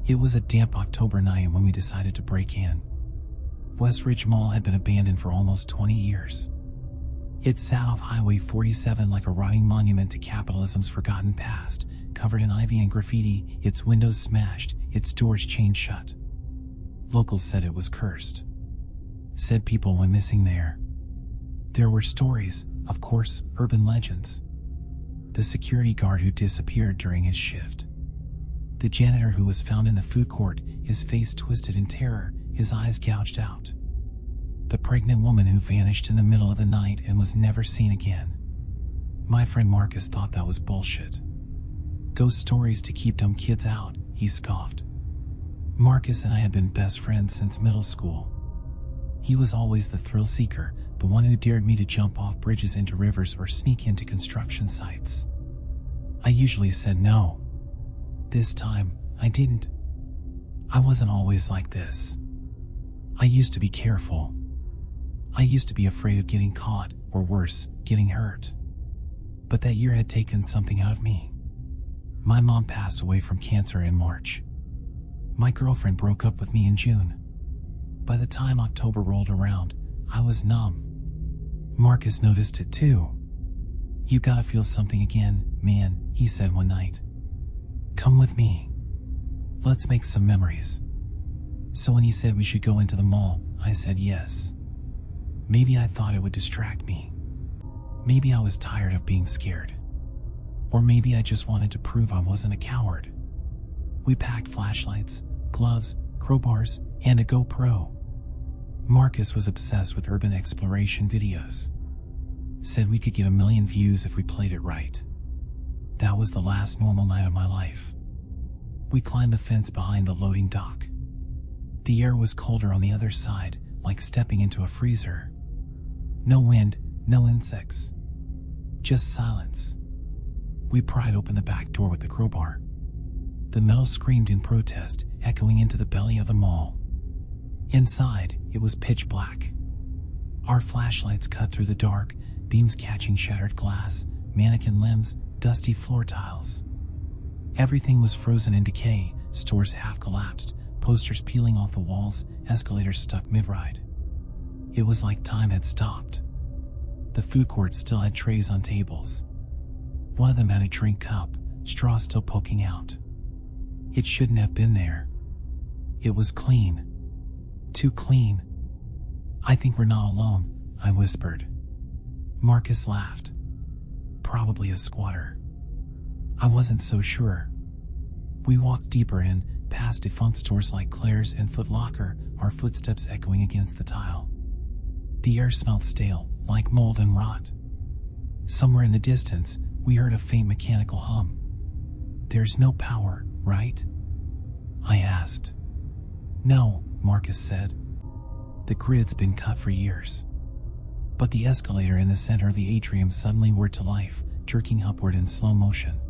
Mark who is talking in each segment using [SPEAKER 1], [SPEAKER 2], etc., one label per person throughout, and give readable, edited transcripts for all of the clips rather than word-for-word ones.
[SPEAKER 1] It was a damp October night when we decided to break in. Westridge Mall had been abandoned for almost 20 years. It sat off Highway 47 like a rotting monument to capitalism's forgotten past, covered in ivy and graffiti, its windows smashed, its doors chained shut. Locals said it was cursed. Said people went missing there. There were stories, of course, urban legends. The security guard who disappeared during his shift. The janitor who was found in the food court, his face twisted in terror, his eyes gouged out. The pregnant woman who vanished in the middle of the night and was never seen again. My friend Marcus thought that was bullshit. Ghost stories to keep dumb kids out, he scoffed. Marcus and I had been best friends since middle school. He was always the thrill seeker, the one who dared me to jump off bridges into rivers or sneak into construction sites. I usually said no. This time, I didn't. I wasn't always like this. I used to be careful. I used to be afraid of getting caught, or worse, getting hurt. But that year had taken something out of me. My mom passed away from cancer in March. My girlfriend broke up with me in June. By the time October rolled around, I was numb. Marcus noticed it too. "You gotta feel something again, man," he said one night. "Come with me. Let's make some memories." So when he said we should go into the mall, I said yes. Maybe I thought it would distract me. Maybe I was tired of being scared. Or maybe I just wanted to prove I wasn't a coward. We packed flashlights, gloves, crowbars, and a GoPro. Marcus was obsessed with urban exploration videos. Said we could get 1,000,000 views if we played it right. That was the last normal night of my life. We climbed the fence behind the loading dock. The air was colder on the other side, like stepping into a freezer. No wind, no insects. Just silence. We pried open the back door with the crowbar. The metal screamed in protest, echoing into the belly of the mall. Inside, it was pitch black. Our flashlights cut through the dark, beams catching shattered glass, mannequin limbs, dusty floor tiles. Everything was frozen in decay, stores half collapsed, posters peeling off the walls, escalators stuck mid-ride. It was like time had stopped. The food court still had trays on tables. One of them had a drink cup, straw still poking out. It shouldn't have been there. It was clean. Too clean. "I think we're not alone," I whispered. Marcus laughed. "Probably a squatter." I wasn't so sure. We walked deeper in, past defunct stores like Claire's and Foot Locker, our footsteps echoing against the tile. The air smelled stale, like mold and rot. Somewhere in the distance, we heard a faint mechanical hum. "There's no power, right?" I asked. "No," Marcus said. "The grid's been cut for years." But the escalator in the center of the atrium suddenly whirred to life, jerking upward in slow motion.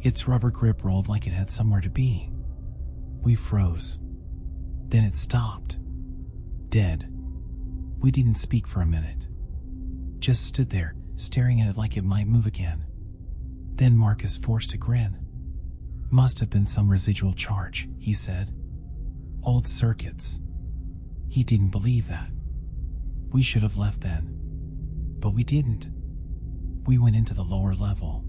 [SPEAKER 1] Its rubber grip rolled like it had somewhere to be. We froze. Then it stopped. Dead. We didn't speak for a minute. Just stood there, staring at it like it might move again. Then Marcus forced a grin. "Must have been some residual charge," he said. "Old circuits." He didn't believe that. We should have left then. But we didn't. We went into the lower level.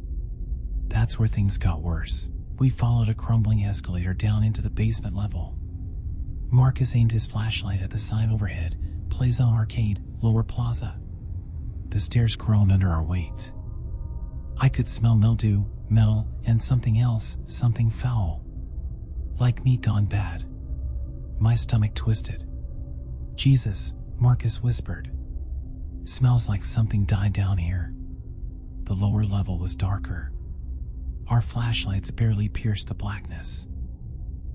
[SPEAKER 1] That's where things got worse. We followed a crumbling escalator down into the basement level. Marcus aimed his flashlight at the sign overhead, Playzone Arcade, Lower Plaza. The stairs groaned under our weight. I could smell mildew, metal, and something else, something foul. Like meat gone bad. My stomach twisted. "Jesus," Marcus whispered. "Smells like something died down here." The lower level was darker. Our flashlights barely pierced the blackness.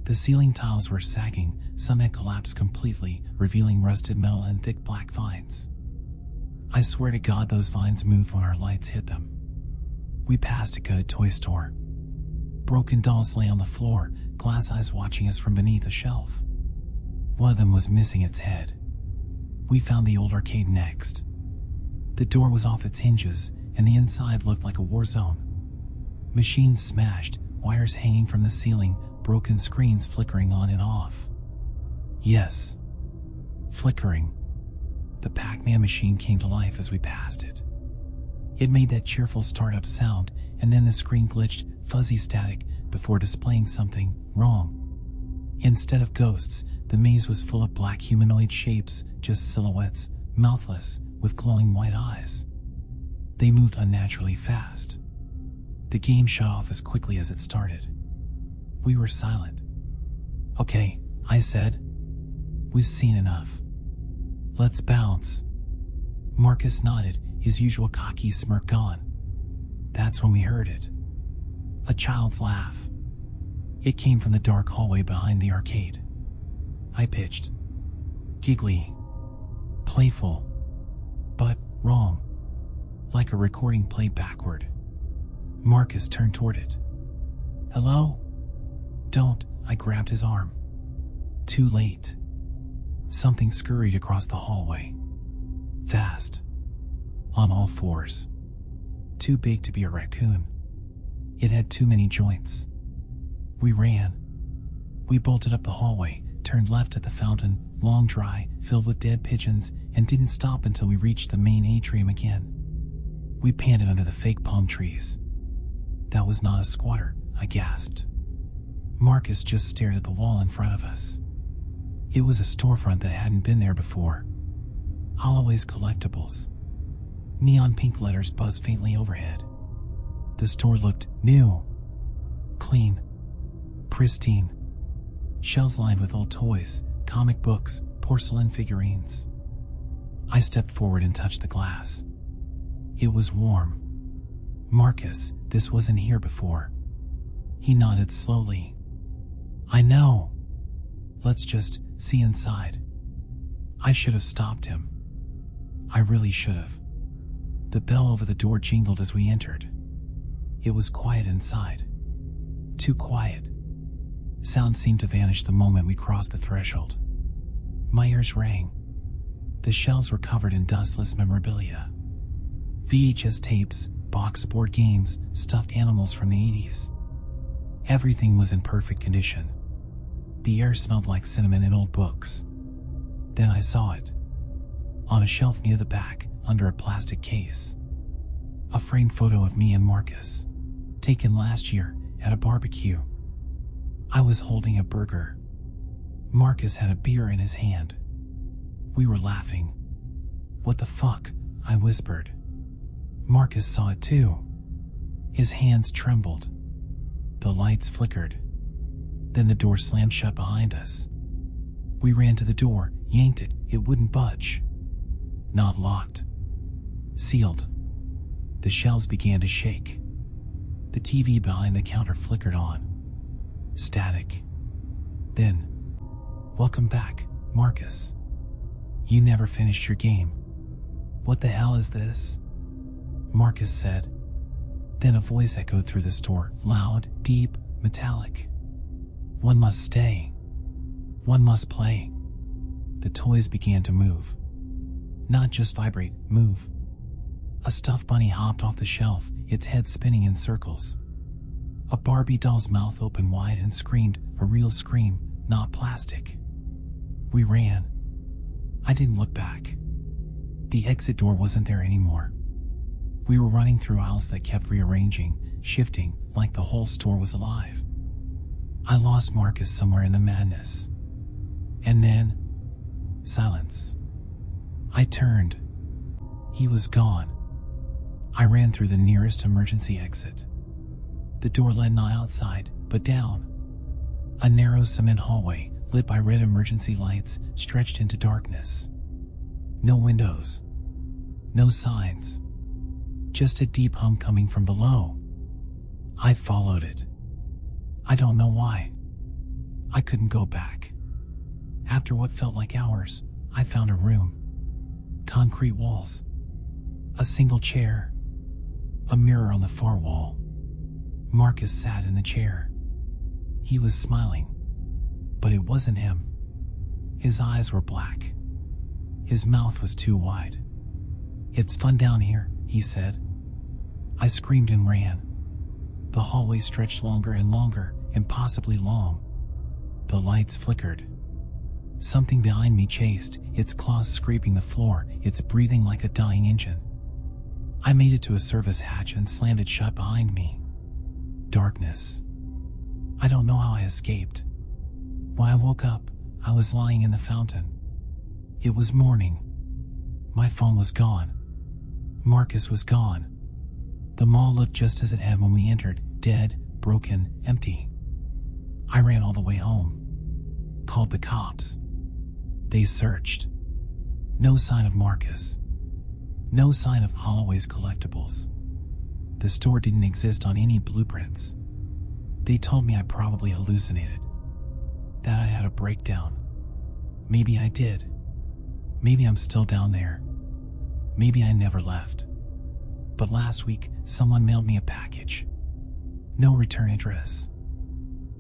[SPEAKER 1] The ceiling tiles were sagging, some had collapsed completely, revealing rusted metal and thick black vines. I swear to God those vines moved when our lights hit them. We passed a good toy store. Broken dolls lay on the floor, glass eyes watching us from beneath a shelf. One of them was missing its head. We found the old arcade next. The door was off its hinges, and the inside looked like a war zone. Machines smashed, wires hanging from the ceiling, broken screens flickering on and off. Yes, flickering. The Pac-Man machine came to life as we passed it. It made that cheerful startup sound, and then the screen glitched, fuzzy static, before displaying something wrong. Instead of ghosts, the maze was full of black humanoid shapes, just silhouettes, mouthless, with glowing white eyes. They moved unnaturally fast. The game shut off as quickly as it started. We were silent. "Okay," I said. "We've seen enough. Let's bounce." Marcus nodded, his usual cocky smirk gone. That's when we heard it. A child's laugh. It came from the dark hallway behind the arcade. I pitched. Giggly. Playful. But wrong. Like a recording played backward. Marcus turned toward it. "Hello?" "Don't," I grabbed his arm. Too late. Something scurried across the hallway. Fast. On all fours. Too big to be a raccoon. It had too many joints. We ran. We bolted up the hallway, turned left at the fountain, long dry, filled with dead pigeons, and didn't stop until we reached the main atrium again. We panted under the fake palm trees. That was not a squatter, I gasped. Marcus just stared at the wall in front of us. It was a storefront that hadn't been there before. Holloway's Collectibles. Neon pink letters buzzed faintly overhead. The store looked new. Clean. Pristine. Shelves lined with old toys, comic books, porcelain figurines. I stepped forward and touched the glass. It was warm. "Marcus, this wasn't here before." He nodded slowly. "I know. Let's just see inside." I should have stopped him. I really should have. The bell over the door jingled as we entered. It was quiet inside. Too quiet. Sound seemed to vanish the moment we crossed the threshold. My ears rang. The shelves were covered in dustless memorabilia. VHS tapes, box board games, stuffed animals from the 80s. Everything was in perfect condition. The air smelled like cinnamon and old books. Then I saw it. On a shelf near the back, under a plastic case. A framed photo of me and Marcus. Taken last year, at a barbecue. I was holding a burger. Marcus had a beer in his hand. We were laughing. "What the fuck?" I whispered. Marcus saw it too. His hands trembled. The lights flickered. Then the door slammed shut behind us. We ran to the door, yanked it, it wouldn't budge. Not locked. Sealed. The shelves began to shake. The TV behind the counter flickered on. Static. Then, "Welcome back, Marcus. You never finished your game." "What the hell is this?" Marcus said. Then a voice echoed through the store, loud, deep, metallic. "One must stay. One must play." The toys began to move. Not just vibrate, move. A stuffed bunny hopped off the shelf, its head spinning in circles. A Barbie doll's mouth opened wide and screamed, a real scream, not plastic. We ran. I didn't look back. The exit door wasn't there anymore. We were running through aisles that kept rearranging, shifting, like the whole store was alive. I lost Marcus somewhere in the madness. And then, silence. I turned. He was gone. I ran through the nearest emergency exit. The door led not outside, but down. A narrow cement hallway, lit by red emergency lights, stretched into darkness. No windows. No signs. Just a deep hum coming from below. I followed it. I don't know why. I couldn't go back. After what felt like hours, I found a room. Concrete walls. A single chair. A mirror on the far wall. Marcus sat in the chair. He was smiling. But it wasn't him. His eyes were black. His mouth was too wide. "It's fun down here," he said. I screamed and ran. The hallway stretched longer and longer, impossibly long. The lights flickered. Something behind me chased, its claws scraping the floor, its breathing like a dying engine. I made it to a service hatch and slammed it shut behind me. Darkness. I don't know how I escaped. When I woke up, I was lying in the fountain. It was morning. My phone was gone. Marcus was gone. The mall looked just as it had when we entered, dead, broken, empty. I ran all the way home. Called the cops. They searched. No sign of Marcus. No sign of Holloway's collectibles. The store didn't exist on any blueprints. They told me I probably hallucinated. That I had a breakdown. Maybe I did. Maybe I'm still down there. Maybe I never left. But last week, someone mailed me a package. No return address.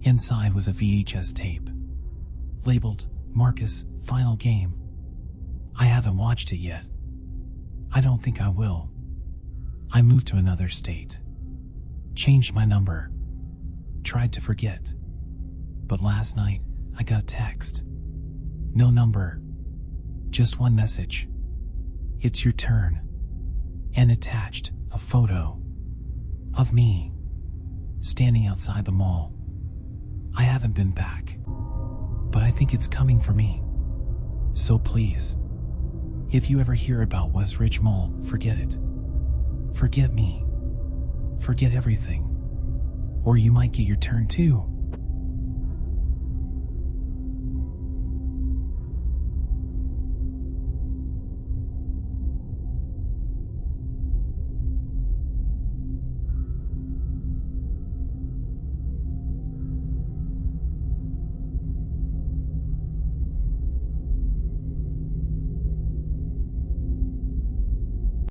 [SPEAKER 1] Inside was a VHS tape. Labeled, Marcus, Final Game. I haven't watched it yet. I don't think I will. I moved to another state. Changed my number. Tried to forget. But last night, I got a text. No number. Just one message. It's your turn. And attached, a photo. Of me. Standing outside the mall. I haven't been back. But I think it's coming for me. So please. If you ever hear about Westridge Mall, forget it. Forget me. Forget everything. Or you might get your turn too.